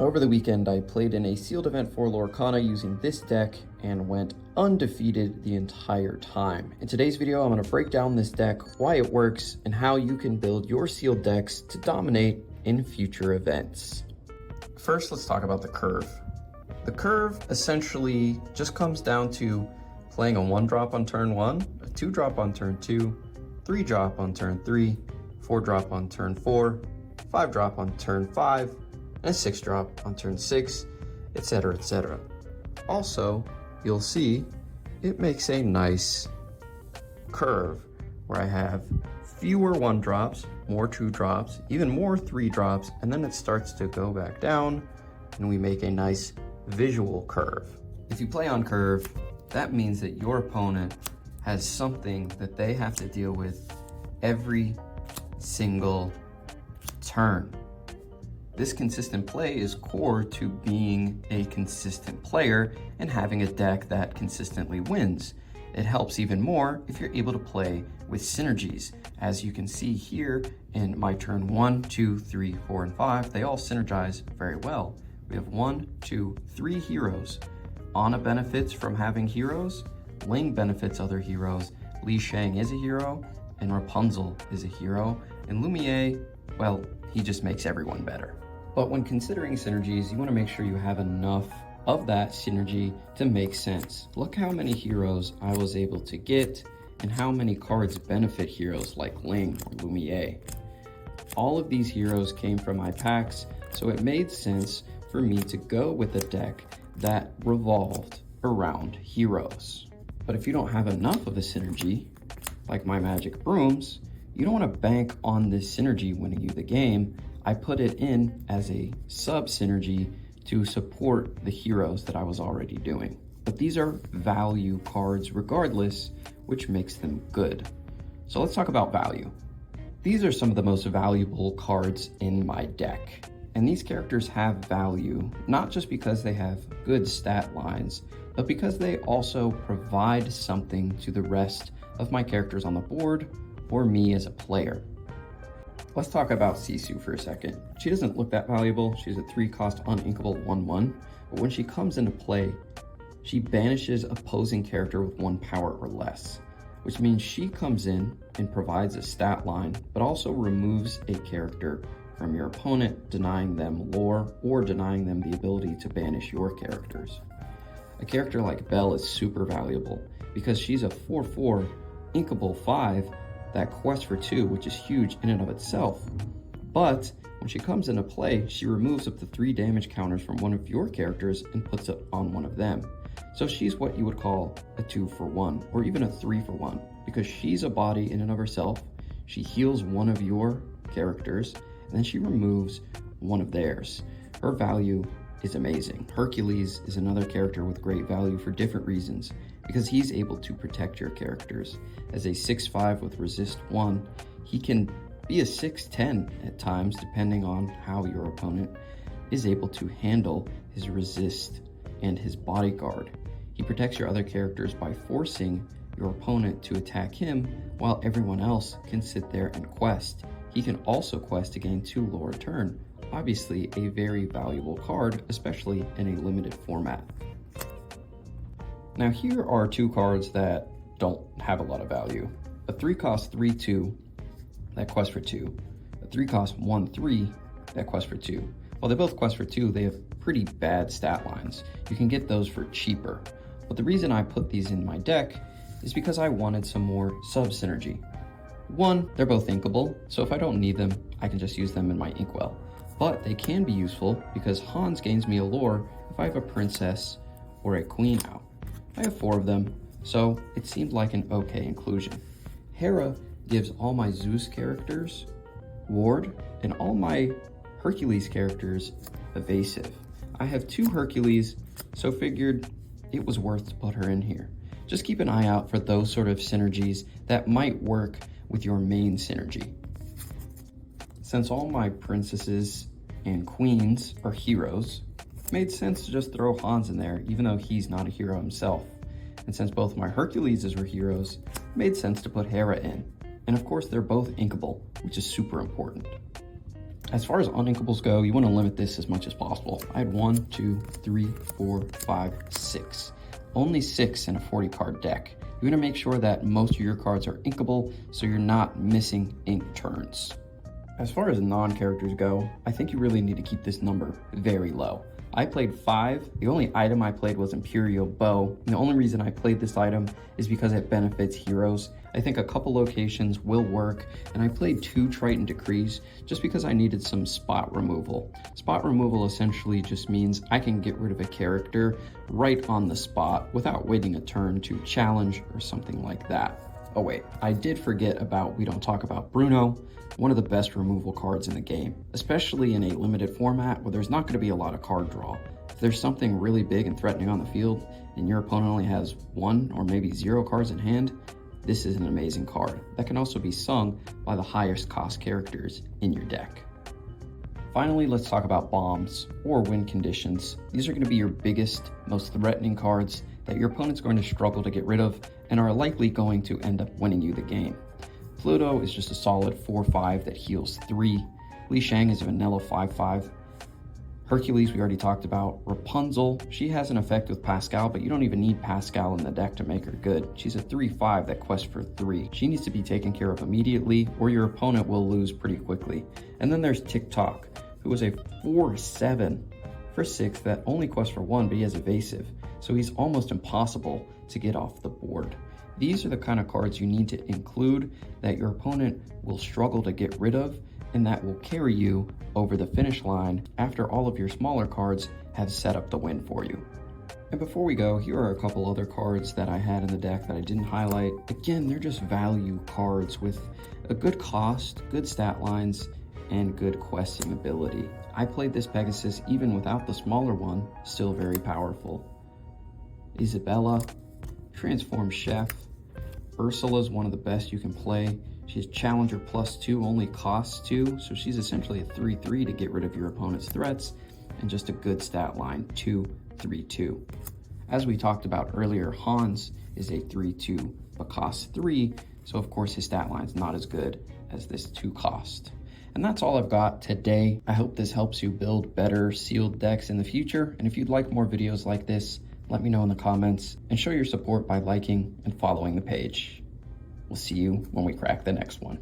Over the weekend, I played in a sealed event for Lorcana using this deck and went undefeated the entire time. In today's video, I'm going to break down this deck, why it works, and how you can build your sealed decks to dominate in future events. First, let's talk about the curve. The curve essentially just comes down to playing a 1-drop on turn 1, a 2-drop on turn 2, 3-drop on turn 3, 4-drop on turn 4, 5-drop on turn 5, and a 6-drop on turn 6, etc., etc. Also, you'll see it makes a nice curve where I have fewer 1-drops, more 2-drops, even more 3-drops, and then it starts to go back down and we make a nice visual curve. If you play on curve, that means that your opponent has something that they have to deal with every single turn. This consistent play is core to being a consistent player and having a deck that consistently wins. It helps even more if you're able to play with synergies. As you can see here in my turn 1, 2, 3, 4, and 5, they all synergize very well. We have 1, 2, 3 heroes. Anna benefits from having heroes, Ling benefits other heroes, Li Shang is a hero, and Rapunzel is a hero, and Lumiere, well, he just makes everyone better. But when considering synergies, you want to make sure you have enough of that synergy to make sense. Look how many heroes I was able to get and how many cards benefit heroes like Ling or Lumiere. All of these heroes came from my packs, so it made sense for me to go with a deck that revolved around heroes. But if you don't have enough of a synergy, like my Magic Brooms, you don't want to bank on this synergy winning you the game. I put it in as a sub synergy to support the heroes that I was already doing. But these are value cards regardless, which makes them good. So let's talk about value. These are some of the most valuable cards in my deck. And these characters have value, not just because they have good stat lines, but because they also provide something to the rest of my characters on the board or me as a player. Let's talk about Sisu for a second. She doesn't look that valuable. She's a 3-cost uninkable 1/1, but when she comes into play, she banishes opposing character with 1 power or less, which means she comes in and provides a stat line, but also removes a character from your opponent, denying them lore or denying them the ability to banish your characters. A character like Belle is super valuable because she's a 4/4 inkable 5 that quests for 2, which is huge in and of itself. But when she comes into play, she removes up to 3 damage counters from one of your characters and puts it on one of them. So she's what you would call a 2-for-1 or even a 3-for-1 because she's a body in and of herself. She heals one of your characters and then she removes one of theirs. Her value is amazing. Hercules is another character with great value for different reasons because he's able to protect your characters. As a 6/5 with resist 1, he can be a 6/10 at times depending on how your opponent is able to handle his resist and his bodyguard. He protects your other characters by forcing your opponent to attack him while everyone else can sit there and quest. He can also quest to gain 2 lore a turn. Obviously a very valuable card, especially in a limited format. Now here are 2 cards that don't have a lot of value. A 3-cost 3/2 that quests for 2. A 3-cost 1/3 that quests for 2. While they both quest for 2, they have pretty bad stat lines. You can get those for cheaper. But the reason I put these in my deck is because I wanted some more sub-synergy. 1, they're both inkable, so if I don't need them, I can just use them in my inkwell. But they can be useful because Hans gains me a lore if I have a princess or a queen out. I have 4 of them, so it seemed like an okay inclusion. Hera gives all my Zeus characters ward and all my Hercules characters evasive. I have 2 Hercules, so figured it was worth to put her in here. Just keep an eye out for those sort of synergies that might work with your main synergy. Since all my princesses and queens are heroes, it made sense to just throw Hans in there, even though he's not a hero himself. And since both my Herculeses were heroes, it made sense to put Hera in. And of course, they're both inkable, which is super important. As far as uninkables go, you want to limit this as much as possible. I had 1, 2, 3, 4, 5, 6. Only 6 in a 40 card deck. You want to make sure that most of your cards are inkable so you're not missing ink turns. As far as non-characters go, I think you really need to keep this number very low. I played 5. The only item I played was Imperial Bow. And the only reason I played this item is because it benefits heroes. I think a couple locations will work, and I played 2 Triton Decrees just because I needed some spot removal. Spot removal essentially just means I can get rid of a character right on the spot without waiting a turn to challenge or something like that. Oh wait, I did forget about We Don't Talk About Bruno, one of the best removal cards in the game, especially in a limited format where there's not going to be a lot of card draw. If there's something really big and threatening on the field and your opponent only has 1 or maybe 0 cards in hand, this is an amazing card that can also be sung by the highest cost characters in your deck. Finally, let's talk about bombs or win conditions. These are going to be your biggest, most threatening cards that your opponent's going to struggle to get rid of and are likely going to end up winning you the game. Pluto is just a solid 4/5 that heals 3. Li Shang is a vanilla 5/5. Hercules we already talked about. Rapunzel, she has an effect with Pascal, but you don't even need Pascal in the deck to make her good. She's a 3/5 that quests for 3. She needs to be taken care of immediately or your opponent will lose pretty quickly. And then there's TikTok, who is a 4/7 for 6 that only quests for 1, but he has evasive, so he's almost impossible to get off the board. These are the kind of cards you need to include that your opponent will struggle to get rid of and that will carry you over the finish line after all of your smaller cards have set up the win for you. And before we go, here are a couple other cards that I had in the deck that I didn't highlight. Again, they're just value cards with a good cost, good stat lines, and good questing ability. I played this Pegasus even without the smaller one, still very powerful. Isabella, Transform Chef. Ursula is one of the best you can play. She has Challenger +2, only costs 2, so she's essentially a 3/3 to get rid of your opponent's threats, and just a good stat line, 2/3/2. As we talked about earlier, Hans is a 3/2, but costs 3, so of course his stat line's not as good as this 2 cost. And that's all I've got today. I hope this helps you build better sealed decks in the future, and if you'd like more videos like this, let me know in the comments, and show your support by liking and following the page. We'll see you when we crack the next one.